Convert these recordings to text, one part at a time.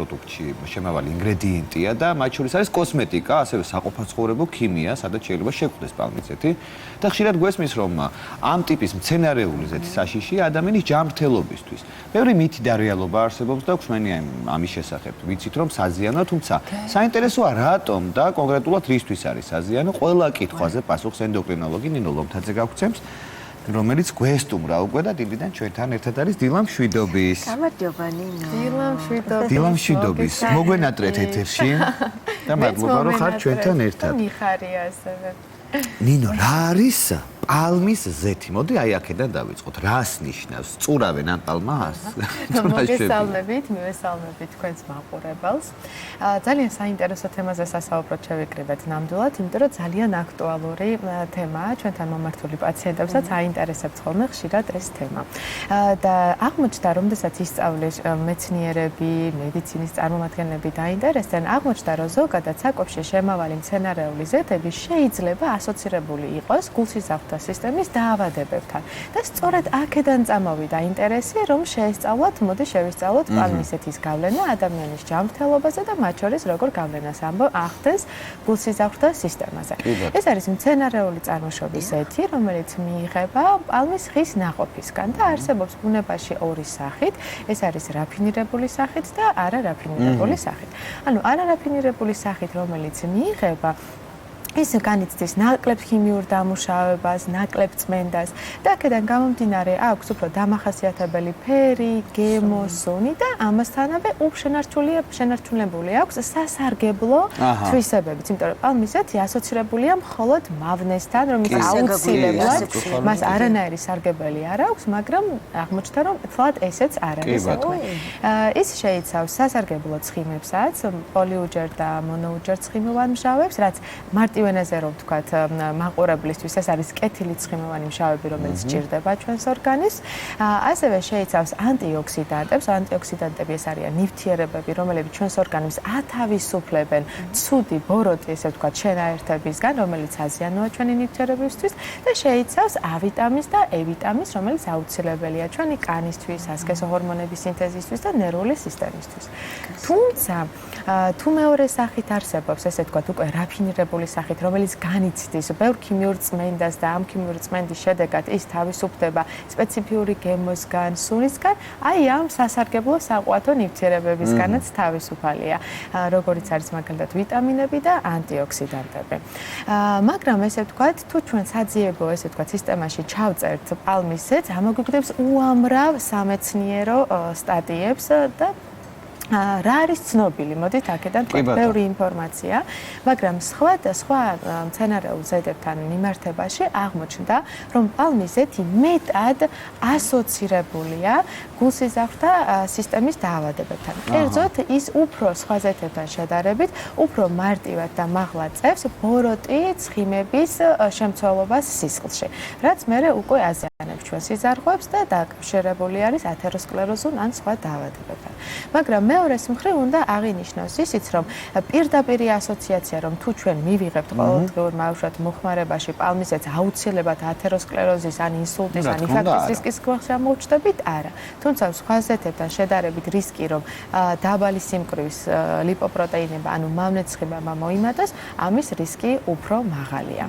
პროდუქტში შემავალი ინგრედიენტია და მათ შორის არის კოსმეტიკა, ასევე საყოფაცხოვრებო ქიმია, სადაც შეიძლება შეგვხვდეს პალმის ზეთი და ხშირად გვესმის, რომ ამ ტიპის მცენარეული ზეთის საშიში ადამიანის ჯანმრთელობისთვის. ბევრი მითი და რეალობა არსებობს და გვსმენია ამის შესახებ. ვიცით, რომ საზიანოა, თუმცა საინტერესოა რატომ და კონკრეტულად რისთვის არის საზიანო? ყველა კითხვაზე პასუხს ენდოკრინოლოგი ნინო ლომთაძე გაგვცემს, რომელიც გვესტუმრა უკვე და დილიდან ჩვენთან ერთად არის დილა მშვიდობის. გამარჯობა ნინო. დილა მშვიდობის. მოგვენატრეთ ეთერში და მადლობა რომ ხართ ჩვენთან ერთად. მიხარია ასევე. ნინო, რა არის პალმის ზეთი? მოდი აი აქედან დავიწყოთ. რას ნიშნავს? წურავენ ამ პალმას? მოგესალმებით, მივესალმებით თქვენს მაყურებელს. ძალიან საინტერესო თემაზე სასაუბროთ შევიკრიბეთ ნამდვილად, იმიტომ რომ ძალიან აქტუალური თემაა ჩვენთან მომართული პაციენტებსაც აინტერესებს ხოლმე ხშირად ეს თემა. და აღმოჩნდა, როდესაც ისწავლის მეცნიერები, მედიცინის წარმომადგენლები დაინტერესდნენ, აღმოჩნდა, რომ ზოგადად საკვებში შემავალი მცენარეული ზეთები შეიძლება ასოცირებული იყოს გულსიზრახთა სისტემის დაავადებებთან. და სწორედ აქედან წამოვიდა ინტერესი, რომ შეესწავლოთ, მოდი შევისწავლოთ პალმის ზეთის გავლენა ადამიანის ჯანმრთელობაზე და მათ შორის როგორ გავლენას ახდენს გულსიზრახთა სისტემაზე. ეს არის მცენარეული წარმოშობის ზეთი, რომელიც მიიღება პალმის ხის ნაყოფისგან და არსებობს ბუნებაში ორი სახით. ეს არის რაფინირებული სახით და არარაფინირებული სახით. ანუ არარაფინირებული სახით, რომელიც მიიღება ის განიცდის ნაკლებ ხიმიურ დამუშავებას, ნაკლებ წმენდას და აქედან გამომდინარე აქვს უფრო დამახასიათებელი ფერი, გემო, სუნი და ამასთანავე შენარჩუნებული აქვს სასარგებლო თვისებებიც, იმიტომ რომ პალმის ზეთი ასოცირებულია მხოლოდ მავნესთან, რომ ის აუცილებლად მას არანაირი სარგებელი არ აქვს, მაგრამ აღმოჩნდა, რომ თლად ესეც არ არის. ის შეიცავს სასარგებლო ცხიმებსაც, პოლიუჯერ და მონოუჯერ ცხიმოვან მჟავებს, რაც ენაზე რომ ვთქვათ, მაყურებლისთვის ეს არის კეთილი ცხიმოვანი მჟავები, რომელიც ჭირდება ჩვენს ორგანიზმს. ასევე შეიცავს ანტიოქსიდანტებს. ანტიოქსიდანტები ეს არიან ნივთიერებები, რომლებიც ჩვენს ორგანიზმს ათავისუფლებენ ცუდი ბოროტი, ესე ვთქვათ, შენაერთებისგან, რომელიც აზიანოა ჩვენი ნივთიერებისთვის და შეიცავს A ვიტამინს და E ვიტამინს, რომელიც აუცილებელია ჩვენი კანისთვის, ასკესო ჰორმონების სინთეზისთვის და ნერვული სისტემისთვის. თუმცა, თუ მეორე სახით არსებობს, ესე ვთქვათ, უკვე რაფინირებული სახით, რომელიც განიცდის ბევრ ქიმიურ წმენდას და ამ ქიმიური წმენდის შედეგად ის თავისუფლდება სპეციფიური გემოსგან, სუნისგან, აი ამ სასარგებლო საყვათო ნივთიერებებისგანაც თავისუფალია, როგორიც არის მაგალითად ვიტამინები და ანტიოქსიდანტები. მაგრამ ესე ვთქვათ, თუ ჩვენ საძიებო ესე ვთქვათ სისტემაში ჩავწერთ პალმის ზეთს, ამოგვიგდებს უამრავ სამეცნიერო სტატიებს და რა არის ცნობილი? მოდით აქედან ბევრი ინფორმაცია, მაგრამ სხვა მცენარეულ ზედებთან მიმართებაში აღმოჩნდა, რომ პალმის ზეთი მეტად ასოცირებულია გულსიზრახთა სისტემის დაავადებებთან. კერძოდ, ის უფრო სხვა ზეთებთან შედარებით, უფრო მარტივად და მაღლა წევს ბოროტი ცხიმების შემცველობას სისხლში, რაც მერე უკვე აზიანებს ჩვენ სიზარღვებს და დაკავშირებული არის ათეროსკლეროზულ ან სხვა დაავადებებთან. მაგრამ მეორეს მხრივ უნდა აღინიშნოს ისიც, რომ პირდაპირი ასოციაცია, რომ თუ ჩვენ მივიღებთ ყოველდღიურ ბავშვად მოხმარებაში პალმის ზეთს, აუცილებლად ათეროსკლეროზის ან ინსულტის ან ინფარქტის რისკის გამოჩნდებით, არა. თუმცა სხვა ზეთებთან შედარებით რისკი, რომ დაბალი სიმკვრივის ლიპოპროტეინება, ანუ მავნეცხიმება მოიმატოს, ამის რისკი უფრო მაღალია.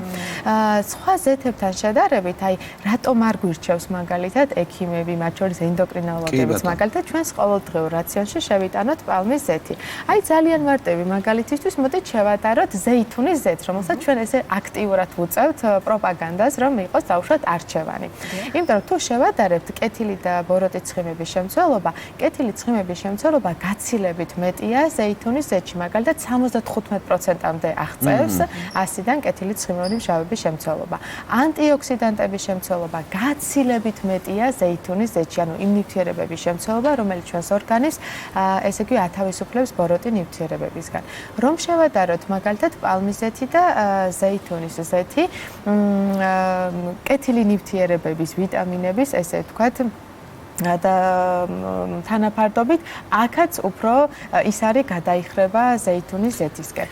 სხვა ზეთებთან შედარებით, აი რატომ არ გვირჩევს მაგალითად ექიმები, მათ შორის ენდოკრინოლოგებიც, მაგალითად ჩვენს ყოველდღიურ რაციონში შევიტანოთ პალმის ზეთი. აი ძალიან მარტივი მაგალითისთვის მოდით შევატაროთ ზეითუნის ზეთს, რომელსაც ჩვენ ესე აქტიურად ვუწევთ პროპაგანდას, რომ იყოს ბავშვად არჩევანი. იმიტომ რომ თუ შევატარებთ კეთილი და ბოროტი ცხიმების შემცველობა, კეთილი ცხიმების შემცველობა გაცილებით მეტია ზეითუნის ზეთში, მაგალითად 75%-მდე აღწევს 100-დან კეთილი ცხიმოვანი მჟავების შემცველობა. ანტიოქსიდანტების შემცველობა გაცილებით მეტია ზეითუნის ზეთში, ანუ იმ ნივთიერებების შემცველობა, რომელიც ჩვენს ორგანიზმს ესე იგი ათავისუფლებს ბოროტი ნივთიერებებისგან. რომ შევადაროთ მაგალითად პალმის ზეთი და ზეითუნის ზეთი, კეთილი ნივთიერებების, ვიტამინების, ესე ვთქვათ, და თანაფარდობით აქაც უფრო ის არის გადაიხრება ზეითუნის ზეთისკენ.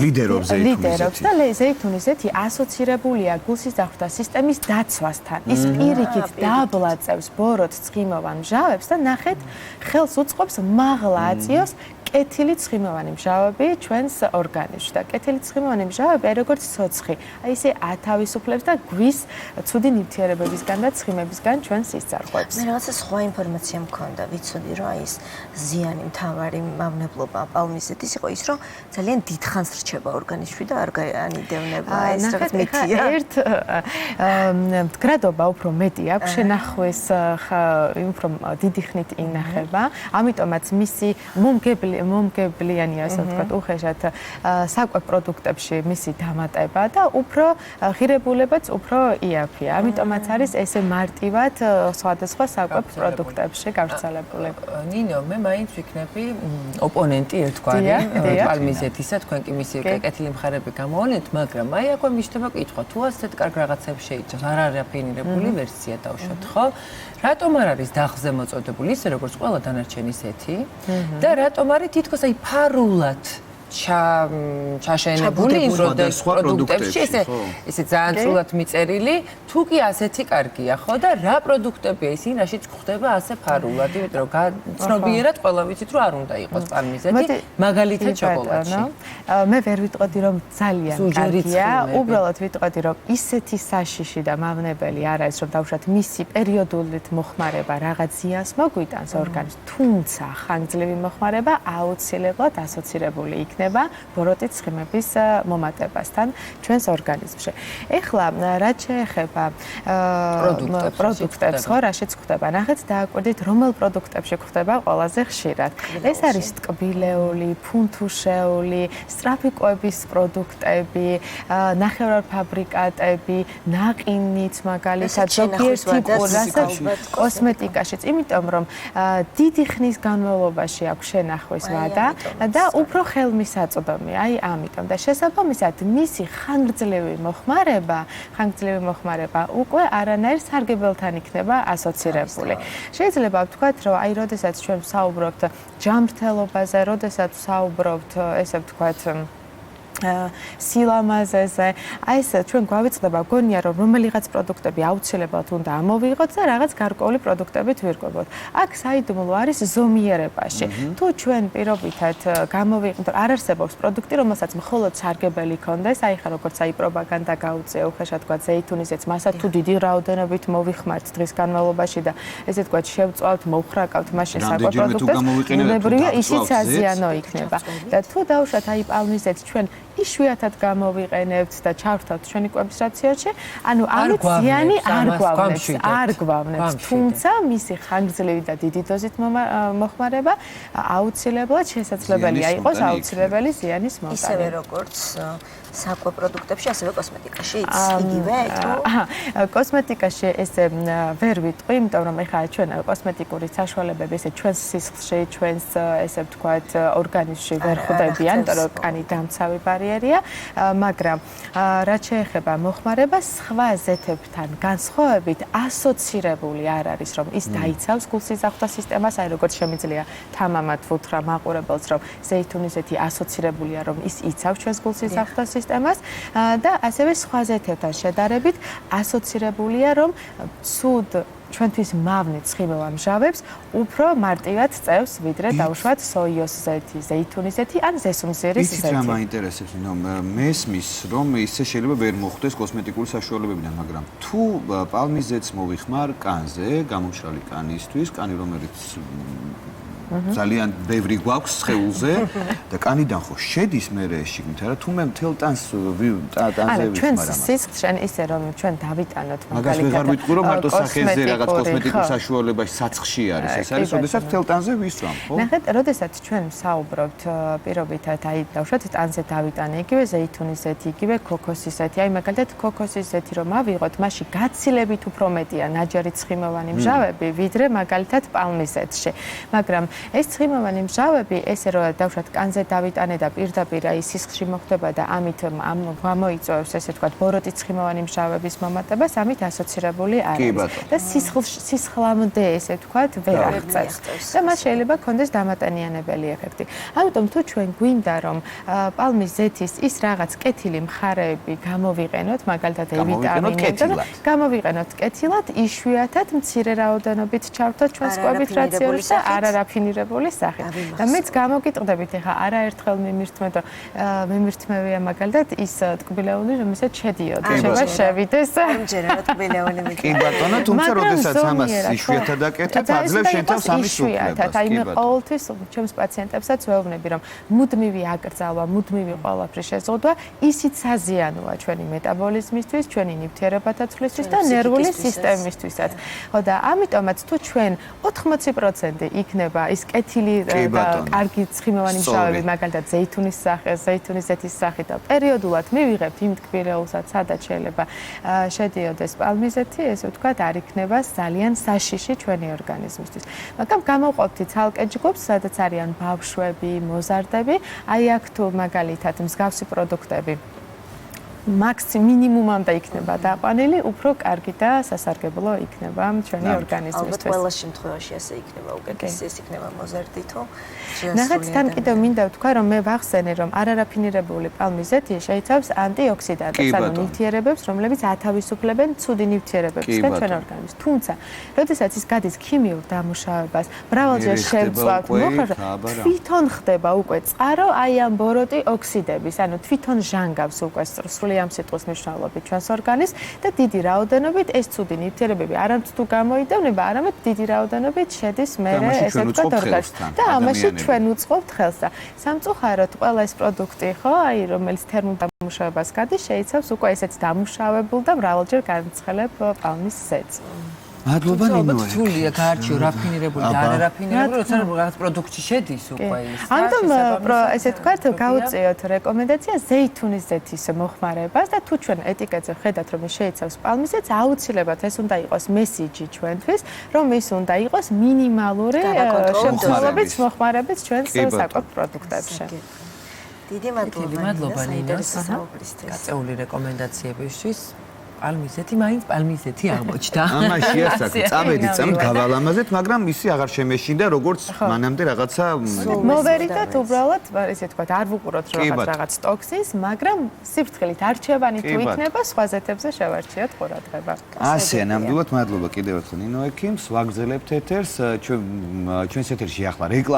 ლიდერობს და ზეითუნის ზეთი ასოცირებულია გულსიზრახთა სისტემის დაცვასთან. ის პირიქით დაბლაწევს ბოროტ ცხიმოვან მჟავებს და ნახეთ ხელს უწყობს მაღლა აწიოს კეთილი ცხიმოვანი მჟავები ჩვენს ორგანიზმში და კეთილი ცხიმოვანი მჟავები აი როგორც ცოცხი, აი ისე ათავისუფლებს და გვის ცუდი ნივთიერებებისგან და ცხიმებისგან ჩვენს სისწარღვებს. მე რაღაცა სხვა ინფორმაცია მქონდა, ვიცოდი რომ აი ეს ზიანი მთავარი მავნებლობა პალმიზეთის იყო ის რომ ძალიან დიდხანს რჩება ორგანიზმში და არ განიდევნება ეს რაღაც მითია. ერთ მდგრადობა უფრო მეტი აქვს შენახვის უფრო დიდი ხნით ინახება, ამიტომაც მისი მომგებლიანი ასე ვთქვათ უხეშად საკვებ პროდუქტებში მისი დამატება და უფრო ღირებულებაც უფრო იაფია. ამიტომაც არის ესე მარტივად სხვადასხვა საკვებ პროდუქტებში გავრცელებული. ნინო, მე მაინც ვიქნები ოპონენტი ერთგვარი პალმიზეთისა, თქვენ კი მისი კეთილი მხარეები გამოვანეთ, მაგრამ აი აქვე მიშთება კითხვა, თუ ასეთ კარგ რაღაცებს შეიცავს, არ არის რაფინირებული ვერსია დავუშვათ, ხო? რატომ არ არის დახზე მოწოდებული ისე როგორც ყველა დანარჩენი ზეთი და რატომ არის თითქოს აი ფარულად ჩაშენებული იმ პროდუქტებში ესე ძალიან წულად მიწერილი თუ კი ასეთი კარგია ხო და რა პროდუქტებია ისინი რაშიც გვხდება ასე ფარულად იმიტომ რომ ცნობიერად ყველა ვიცით რომ არ უნდა იყოს პალმიზეთი მაგალითად შოკოლადში მე ვერ ვიტყოდი რომ ძალიან კარგია უბრალოდ ვიტყოდი რომ ისეთი საშიში და მავნებელი არ არის რომ დავუშვათ მისი პერიოდულად მოხმარება რაღაც ზიანს მოგვიტანს ორგანიზმს თუმცა ხანგრძლივი მოხმარება აუცილებლად ასოცირებული იქნება ბოროტით ცხიმების მომატებასთან ჩვენს ორგანიზმში. ეხლა რაც შეეხება პროდუქტებს, ხო, რაშიც გვხდება? ნახეთ, დააკვირდით, რომელ პროდუქტებში გვხდება ყველაზე ხშირად. ეს არის ტკბილეული, ფუნთუშეული, სტრაფიკოების პროდუქტები, ნახევრადფაბრიკატები, ნაყინიც მაგალითად, ზოგიერთი რასაც კოსმეტიკაშიც, იმიტომ რომ დიდი ხნის განმავლობაში აქვს შენახვის ვადა და უფრო ხელმისაწვდომი, აი ამიტომ და შესაბამისად მისი ხანგრძლივი მოხმარება უკვე არანაირ სარგებელთან იქნება ასოცირებული. შეიძლება ვთქვათ, რომ აი როდესაც ჩვენ ვსაუბრობთ ჯანმრთელობაზე, როდესაც ვსაუბრობთ, ესე ვთქვათ, სილამაზეზე, აი ეს ჩვენ გვავიწყდება გონია რომ რომელიღაც პროდუქტები აუცილებლად უნდა ამოვიღოთ და რაღაც გარკვეული პროდუქტებით ვირკვევოთ. აქ საიდუმლო არის ზომიერებაში. თუ ჩვენ პირობითად გამოვიყენოთ, არ არსებობს პროდუქტი, რომელსაც მხოლოდ სარგებელი ქონდეს, აი ხა როგორც აი პროპაგანდა გაუწია, უხეშად თქვა ზეითუნისეც, მასაც თუ დიდი რაოდენობით მოვიხმართ დღის განმავლობაში და ესე თქვა შევწვავთ, მოვხრაკავთ მაშინ საკვებ პროდუქტებს, უნებრივია ისიც აზიანო იქნება. და თუ დავუშვათ აი პალმიზეთს ჩვენ იშვიათად გამოვიყენებთ და ჩავრთავთ ჩვენი კვების რაციონში, ანუ ამით ზიანი არ გვავნებს, თუმცა მისი ხანგრძლივი და დიდი დოზით მოხმარება აუცილებლად შესაძლებელია იყოს აუცილებელი ზიანის მომტანი. ისევე როგორც საკვებ პროდუქტებში, ასევე კოსმეტიკაში იგივე თუ კოსმეტიკაში ესე ვერ ვიტყვი, იმიტომ რომ ეხლა ჩვენ კოსმეტიკური საშუალებები ესე ჩვენს სისხლში, ჩვენს ესე ვთქვათ ორგანიზმში ვერ ხვდებიან, იმიტომ რომ კანი დამცავი ბარიერია, მაგრამ რაც შეეხება მოხმარებას, სხვა ზეთებთან განსხვავებით ასოცირებული არ არის, რომ ის დაიცავს გულსიზრახთა სისტემას, აი როგორც შემიძლია თამამად ვუთხრა მაყურებელს, რომ ზეითუნის ზეთი ასოცირებულია, რომ ის იცავს ჩვენს გულსიზრახთა სისტემას და ასევე სხვა ზეთებთან შედარებით ასოცირებულია, რომ ცუდ ჩვენთვის მავნე ცხიმოვან მჟავებს უფრო მარტივად წევს, ვიდრე დავუშვათ სოიოს ზეთი, ზეითუნის ზეთი ან ზესუმზირის ზეთი. იცით რა მაინტერესებს, მესმის, რომ ისე შეიძლება ვერ მოხდეს კოსმეტიკური საშუალებებიდან, მაგრამ თუ პალმიზეთს მოვიხმარ კანზე, გამომშრალი კანისთვის, კანი რომელიც ძალიან ბევრი გვაქვს სხეულზე და კანიდან ხო შედის მე შიგნით არა თუ მე მთელ ტანს ტანზე ვიხმარ ჩვენ სისხლში ისე რომ ჩვენ დავიტანოთ მაგას ვეღარ ვიტყვი რომ მარტო სახეზე რაღაც კოსმეტიკურ საშუალებაში საცხში არის ეს არის როდესაც მთელ ტანზე ვისვამ ხო ნახეთ როდესაც ჩვენ ვსაუბრობთ პირობითად აი დავუშვათ ტანზე დავიტანე იგივე ზეითუნის ზეთი იგივე ქოქოსის ზეთი აი მაგალითად ქოქოსის ზეთი რომ ავიღოთ მაშინ გაცილებით უფრო მეტია ნაჯარი ცხიმოვანი მჟავები ვიდრე მაგალითად პალმიზეთში მაგრამ ეს ცხიმოვანი მჟავები ესე რომ დავუშვათ კანზე დავიტანე და პირდაპირ აი სისხლში მოხდება და ამით გამოიწვევს ესე ვთქვათ ბოროტი ცხიმოვანი მჟავების მომატებას ამით ასოცირებული არის და სისხლამდე ესე ვთქვათ ვერ აღწევს და მას შეიძლება ქონდეს დამატანიანებელი ეფექტი. ამიტომ თუ ჩვენ გვინდა რომ პალმის ზეთის ის რაღაც კეთილი მხარეები გამოვიყენოთ მაგალითად ვიტამინები გამოვიყენოთ კეთილად იშვიათად მცირე რაოდენობით ჩავრთოთ ჩვენს კვებით რაციონში და არა რაფინირებული რაფინირებული სახით. და მეც გამოგიტყდებით ეხა არაერთხელ მიმირთმევია მაგალითად ის ტკბილეული, რომელსაც შედიოდა, შევიდეს. ამჯერად ტკბილეული მიგია. კი ბატონო, თუმცა როდესაც ამას იშვიათად აკეთებ, აძლევს შენ თავს ამის უფლებას. აი მე ყოველთვის ჩემს პაციენტებსაც ვეუბნები, რომ მუდმივი აკრძალვა, მუდმივი ყველაფრის შეზღუდვა ისიც საზიანოა ჩვენი მეტაბოლიზმისთვის, ჩვენი ნივთიერებათა ცვლისთვის და ნერვული სისტემისთვისაც. ხო და ამიტომაც თუ ჩვენ 80% იქნება ის კეთილი და კარგი ცხიმოვანი მჟავები, მაგალითად ზეითუნის ზეთის სახით და პერიოდულად მივიღებთ იმ ტკბილეულსაც, სადაც შეიძლება შედიოდეს პალმიზეთი, ესე ვთქვათ, არ იქნება ძალიან საშიში ჩვენი ორგანიზმისთვის. მაგრამ გამოვყოფთ ცალკე ჯგუფს, სადაც არიან ბავშვები, მოზარდები, აი აქ თუ მაგალითად მსგავსი პროდუქტები მინიმუმამდე იქნება დაყვანილი, უფრო კარგი და სასარგებლო იქნება ჩვენი ორგანიზმისთვის. ალბათ ყველა შემთხვევაში ასე იქნება, უკეთესი ეს იქნება მოზარდი თუ ნახეთ, თან კიდევ მინდა ვთქვა, რომ მე ვახსენე, რომ არარაფინირებული პალმიზეთი შეიცავს ანტიოქსიდანტებს, ანუ ნივთიერებებს, რომლებიც ათავისუფლებენ ცუდი ნივთიერებებისგან ჩვენ ორგანიზმს. თუმცა, როდესაც ის გადის ქიმიურ დამუშავებას, მრავალჯერ შევწვავთ, თვითონ ხდება უკვე წყარო აი ამ ბოროტი ოქსიდების, ანუ თვითონ ჟანგავს უკვე სრული ამ სიტყვის მნიშვნელობით ჩვენს ორგანიზმს და დიდი რაოდენობით ეს ცუდი ნივთიერებები არამც თუ გამოიდევნება, არამედ დიდი რაოდენობით შედის მერე ესე ვთქვათ ორგანიზმში. და ამაში ჩვენ უწყობთ ხელს და სამწუხაროდ ყველა ეს პროდუქტი, ხო, აი რომელიც თერმულ დამუშავებას გადის, შეიცავს უკვე ესეც დამუშავებულ და მრავალჯერ განცხელებ პალმის ზეთს. მადლობა ნინო. რთულია გაარჩიო რაფინირებული და არარაფინირებული, როცა რაღაც პროდუქტში შედის უკვე ის. ამიტომ ესე ვთქვათ, გაუწიოთ რეკომენდაცია ზეითუნის ზეთის მოხმარებას და თუ ჩვენ ეტიკეტზე ვხედავთ, რომ შეიცავს პალმის ზეთს, აუცილებლად ეს უნდა იყოს მესიჯი ჩვენთვის, რომ ის უნდა იყოს მინიმალური შემცველობის მოხმარებით ჩვენს საკვებ პროდუქტებში. დიდი მადლობა ნინოს გაწეული რეკომენდაციებისთვის. პალმიზეთი მაინც პალმიზეთი აღმოჩნდა. ამაში ასაკი წავედი წამით გავალამაზეთ, მაგრამ ისი აღარ შემეშინდა როგორც მანამდე რაღაცა მოვერიდოთ უბრალოდ, ესე ვთქვათ, არ ვუყუროთ რაღაც ტოქსინს, მაგრამ სიფრთხილით არჩევანი თუ იქნება, სხვა ზეთებზე შევარჩიოთ ყურადღება. ასე, ნამდვილად მადლობა კიდევ ერთხელ ნინო ექიმს, ვაგრძელებთ ეთერს, ჩვენს ეთერში ახლა რეკლამა